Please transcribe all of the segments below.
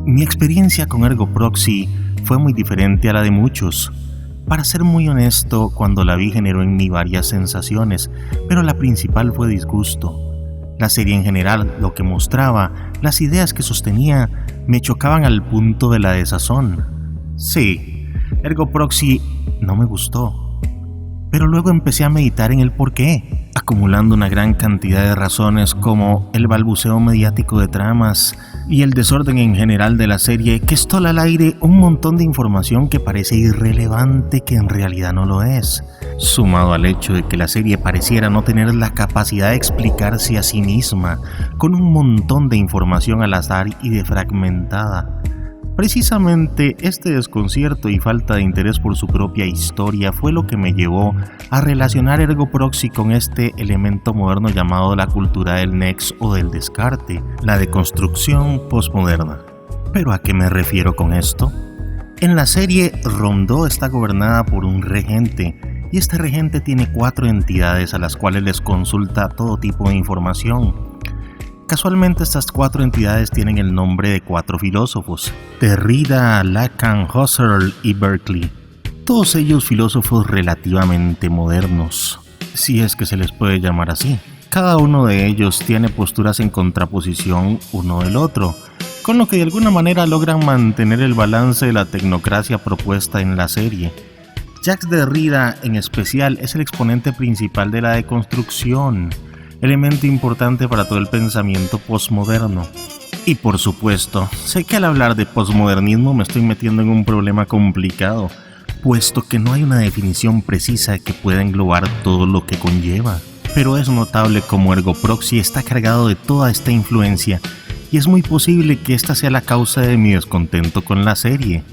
Mi experiencia con Ergo Proxy fue muy diferente a la de muchos. Para ser muy honesto, cuando la vi generó en mí varias sensaciones, pero la principal fue disgusto. La serie en general, lo que mostraba, las ideas que sostenía, me chocaban al punto de la desazón. Sí, Ergo Proxy no me gustó. Pero luego empecé a meditar en el porqué, acumulando una gran cantidad de razones como el balbuceo mediático de tramas y el desorden en general de la serie, que estola al aire un montón de información que parece irrelevante, que en realidad no lo es, sumado al hecho de que la serie pareciera no tener la capacidad de explicarse a sí misma, con un montón de información al azar y defragmentada. Precisamente este desconcierto y falta de interés por su propia historia fue lo que me llevó a relacionar Ergo Proxy con este elemento moderno llamado la cultura del next o del descarte, la deconstrucción postmoderna. ¿Pero a qué me refiero con esto? En la serie, Rondó está gobernada por un regente, y este regente tiene 4 entidades a las cuales les consulta todo tipo de información. Casualmente estas 4 entidades tienen el nombre de 4 filósofos: Derrida, Lacan, Husserl y Berkeley. Todos ellos filósofos relativamente modernos, si es que se les puede llamar así. Cada uno de ellos tiene posturas en contraposición uno del otro, con lo que de alguna manera logran mantener el balance de la tecnocracia propuesta en la serie. Jacques Derrida en especial es el exponente principal de la deconstrucción, elemento importante para todo el pensamiento postmoderno. Y por supuesto, sé que al hablar de postmodernismo me estoy metiendo en un problema complicado, puesto que no hay una definición precisa que pueda englobar todo lo que conlleva. Pero es notable cómo Ergo Proxy está cargado de toda esta influencia, y es muy posible que esta sea la causa de mi descontento con la serie.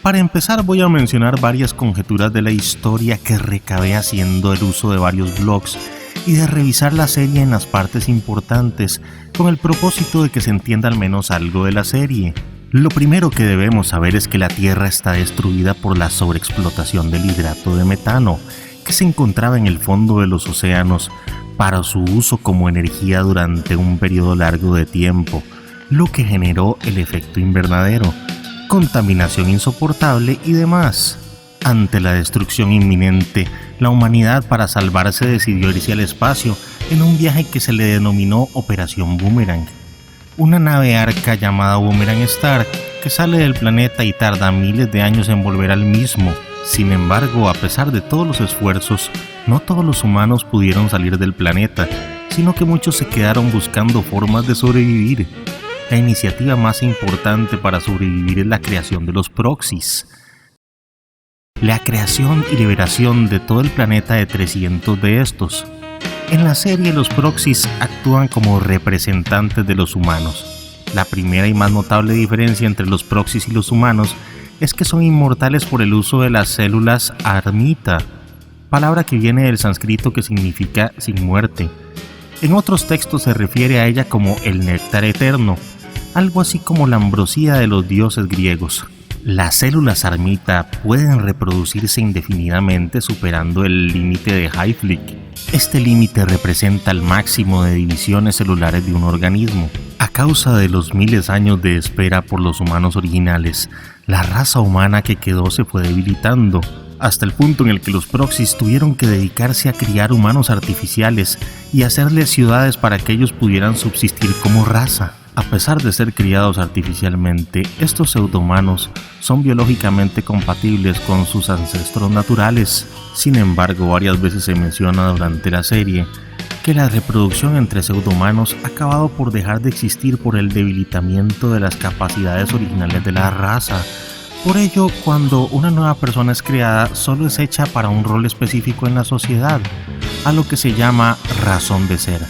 Para empezar, voy a mencionar varias conjeturas de la historia que recabé haciendo el uso de varios blogs y de revisar la serie en las partes importantes, con el propósito de que se entienda al menos algo de la serie. Lo primero que debemos saber es que la Tierra está destruida por la sobreexplotación del hidrato de metano, que se encontraba en el fondo de los océanos para su uso como energía durante un periodo largo de tiempo, lo que generó el efecto invernadero, contaminación insoportable y demás. Ante la destrucción inminente, la humanidad, para salvarse, decidió irse al espacio en un viaje que se le denominó Operación Boomerang. Una nave arca llamada Boomerang Star que sale del planeta y tarda miles de años en volver al mismo. Sin embargo, a pesar de todos los esfuerzos, no todos los humanos pudieron salir del planeta, sino que muchos se quedaron buscando formas de sobrevivir. La iniciativa más importante para sobrevivir es la creación de los proxies. La creación y liberación de todo el planeta de 300 de estos. En la serie, los proxies actúan como representantes de los humanos. La primera y más notable diferencia entre los proxies y los humanos es que son inmortales por el uso de las células Armita, palabra que viene del sánscrito que significa sin muerte. En otros textos se refiere a ella como el néctar eterno, algo así como la ambrosía de los dioses griegos. Las células Armita pueden reproducirse indefinidamente superando el límite de Hayflick. Este límite representa el máximo de divisiones celulares de un organismo. A causa de los miles de años de espera por los humanos originales, la raza humana que quedó se fue debilitando, hasta el punto en el que los proxies tuvieron que dedicarse a criar humanos artificiales y hacerles ciudades para que ellos pudieran subsistir como raza. A pesar de ser criados artificialmente, estos pseudohumanos son biológicamente compatibles con sus ancestros naturales. Sin embargo, varias veces se menciona durante la serie que la reproducción entre pseudohumanos ha acabado por dejar de existir por el debilitamiento de las capacidades originales de la raza. Por ello, cuando una nueva persona es creada, solo es hecha para un rol específico en la sociedad, a lo que se llama razón de ser.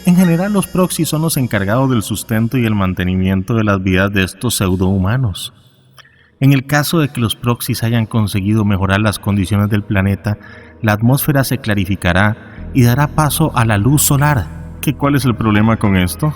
En general, los proxies son los encargados del sustento y el mantenimiento de las vidas de estos pseudohumanos. En el caso de que los proxies hayan conseguido mejorar las condiciones del planeta, la atmósfera se clarificará y dará paso a la luz solar. ¿Cuál es el problema con esto?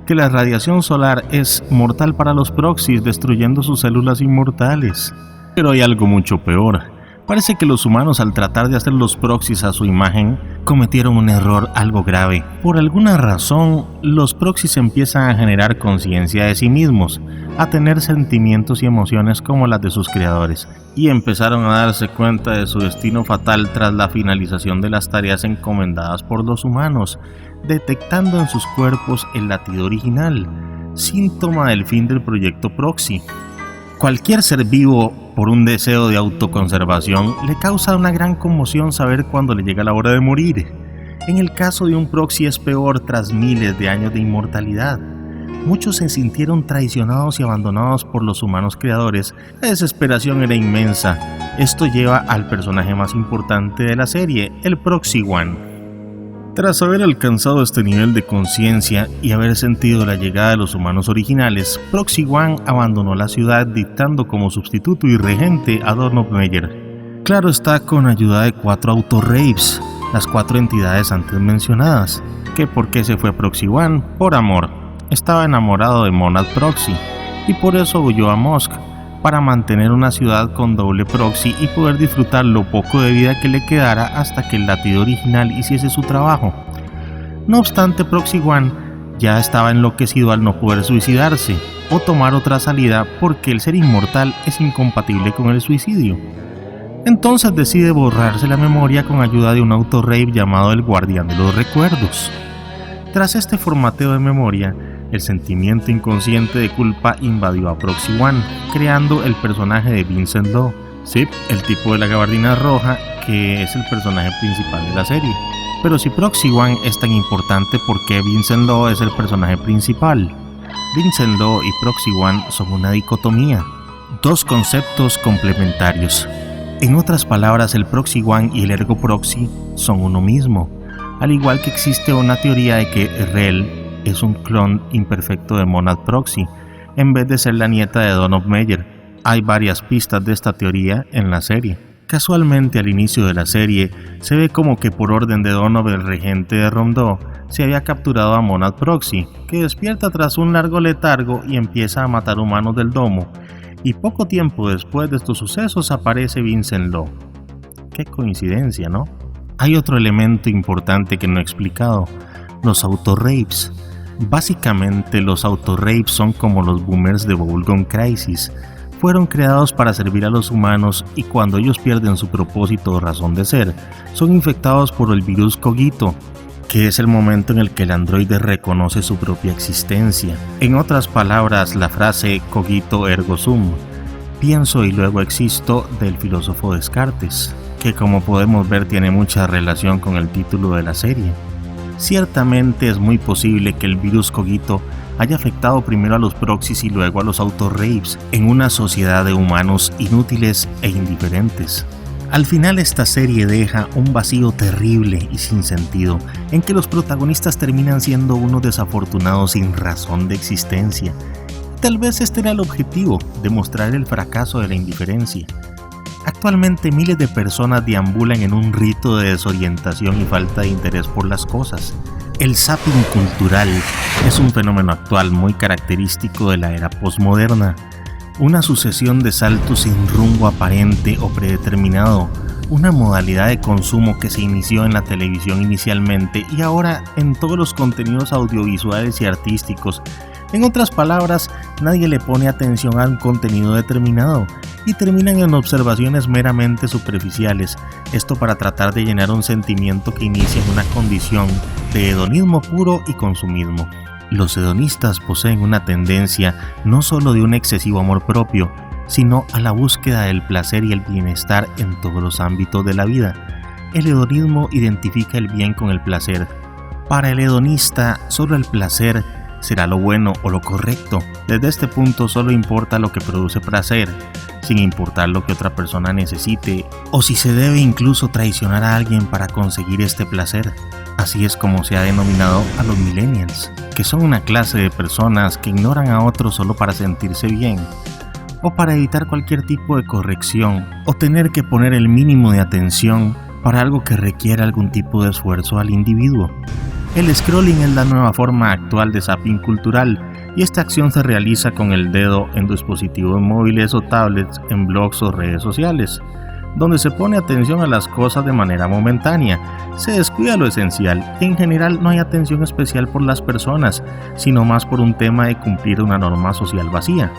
que la radiación solar es mortal para los proxies, destruyendo sus células inmortales. Pero hay algo mucho peor. Parece que los humanos, al tratar de hacer los proxies a su imagen, cometieron un error algo grave. Por alguna razón, los proxies empiezan a generar conciencia de sí mismos, a tener sentimientos y emociones como las de sus creadores, y empezaron a darse cuenta de su destino fatal tras la finalización de las tareas encomendadas por los humanos, detectando en sus cuerpos el latido original, síntoma del fin del proyecto Proxy. Cualquier ser vivo, por un deseo de autoconservación, le causa una gran conmoción saber cuándo le llega la hora de morir. En el caso de un Proxy es peor tras miles de años de inmortalidad. Muchos se sintieron traicionados y abandonados por los humanos creadores. La desesperación era inmensa. Esto lleva al personaje más importante de la serie, el Proxy One. Tras haber alcanzado este nivel de conciencia y haber sentido la llegada de los humanos originales, Proxy One abandonó la ciudad dictando como sustituto y regente a Donald Meyer. Claro está, con ayuda de 4 Auto-Rapes, las 4 entidades antes mencionadas. ¿Que por qué se fue Proxy One? Por amor. Estaba enamorado de Monad Proxy y por eso huyó a Musk, para mantener una ciudad con doble proxy y poder disfrutar lo poco de vida que le quedara hasta que el latido original hiciese su trabajo. No obstante, Proxy One ya estaba enloquecido al no poder suicidarse o tomar otra salida porque el ser inmortal es incompatible con el suicidio. Entonces decide borrarse la memoria con ayuda de un auto-rape llamado el Guardián de los Recuerdos. Tras este formateo de memoria, el sentimiento inconsciente de culpa invadió a Proxy One, creando el personaje de Vincent Law. Sí, el tipo de la gabardina roja, que es el personaje principal de la serie. Pero si Proxy One es tan importante, ¿por qué Vincent Law es el personaje principal? Vincent Law y Proxy One son una dicotomía, 2 conceptos complementarios. En otras palabras, el Proxy One y el Ergo Proxy son uno mismo, al igual que existe una teoría de que Rel es un clon imperfecto de Monad Proxy, en vez de ser la nieta de Donald Meyer. Hay varias pistas de esta teoría en la serie. Casualmente, al inicio de la serie, se ve como que por orden de Donald, el regente de Romdo, se había capturado a Monad Proxy, que despierta tras un largo letargo y empieza a matar humanos del domo, y poco tiempo después de estos sucesos aparece Vincent Law. Qué coincidencia, ¿no? Hay otro elemento importante que no he explicado, los auto-rapes. Básicamente, los auto-rapes son como los boomers de Bubblegum Crisis. Fueron creados para servir a los humanos y cuando ellos pierden su propósito o razón de ser, son infectados por el virus Cogito, que es el momento en el que el androide reconoce su propia existencia. En otras palabras, la frase Cogito ergo sum, pienso y luego existo, del filósofo Descartes, que como podemos ver tiene mucha relación con el título de la serie. Ciertamente es muy posible que el virus Cogito haya afectado primero a los proxies y luego a los auto-rapes en una sociedad de humanos inútiles e indiferentes. Al final, esta serie deja un vacío terrible y sin sentido, en que los protagonistas terminan siendo unos desafortunados sin razón de existencia. Tal vez este era el objetivo, demostrar el fracaso de la indiferencia. Actualmente miles de personas deambulan en un rito de desorientación y falta de interés por las cosas. El zapping cultural es un fenómeno actual muy característico de la era postmoderna. Una sucesión de saltos sin rumbo aparente o predeterminado, una modalidad de consumo que se inició en la televisión inicialmente y ahora en todos los contenidos audiovisuales y artísticos. En otras palabras, nadie le pone atención a un contenido determinado y terminan en observaciones meramente superficiales, esto para tratar de llenar un sentimiento que inicia en una condición de hedonismo puro y consumismo. Los hedonistas poseen una tendencia no solo de un excesivo amor propio, sino a la búsqueda del placer y el bienestar en todos los ámbitos de la vida. El hedonismo identifica el bien con el placer. Para el hedonista, solo el placer será lo bueno o lo correcto. Desde este punto solo importa lo que produce placer, sin importar lo que otra persona necesite o si se debe incluso traicionar a alguien para conseguir este placer. Así es como se ha denominado a los millennials, que son una clase de personas que ignoran a otros solo para sentirse bien o para evitar cualquier tipo de corrección o tener que poner el mínimo de atención para algo que requiera algún tipo de esfuerzo al individuo. El scrolling es la nueva forma actual de zapping cultural, y esta acción se realiza con el dedo en dispositivos móviles o tablets, en blogs o redes sociales, donde se pone atención a las cosas de manera momentánea, se descuida lo esencial. En general no hay atención especial por las personas, sino más por un tema de cumplir una norma social vacía.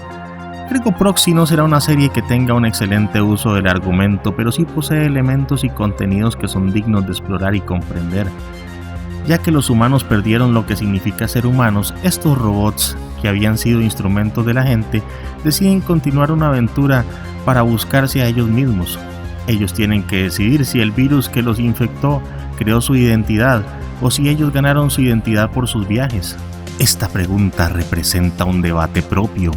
Ergo Proxy no será una serie que tenga un excelente uso del argumento, pero sí posee elementos y contenidos que son dignos de explorar y comprender. Ya que los humanos perdieron lo que significa ser humanos, estos robots, que habían sido instrumentos de la gente, deciden continuar una aventura para buscarse a ellos mismos. Ellos tienen que decidir si el virus que los infectó creó su identidad o si ellos ganaron su identidad por sus viajes. Esta pregunta representa un debate propio.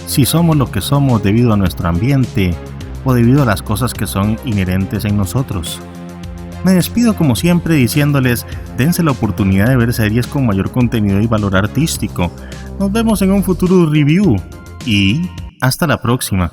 Si somos lo que somos debido a nuestro ambiente o debido a las cosas que son inherentes en nosotros. Me despido como siempre diciéndoles, dense la oportunidad de ver series con mayor contenido y valor artístico. Nos vemos en un futuro review y hasta la próxima.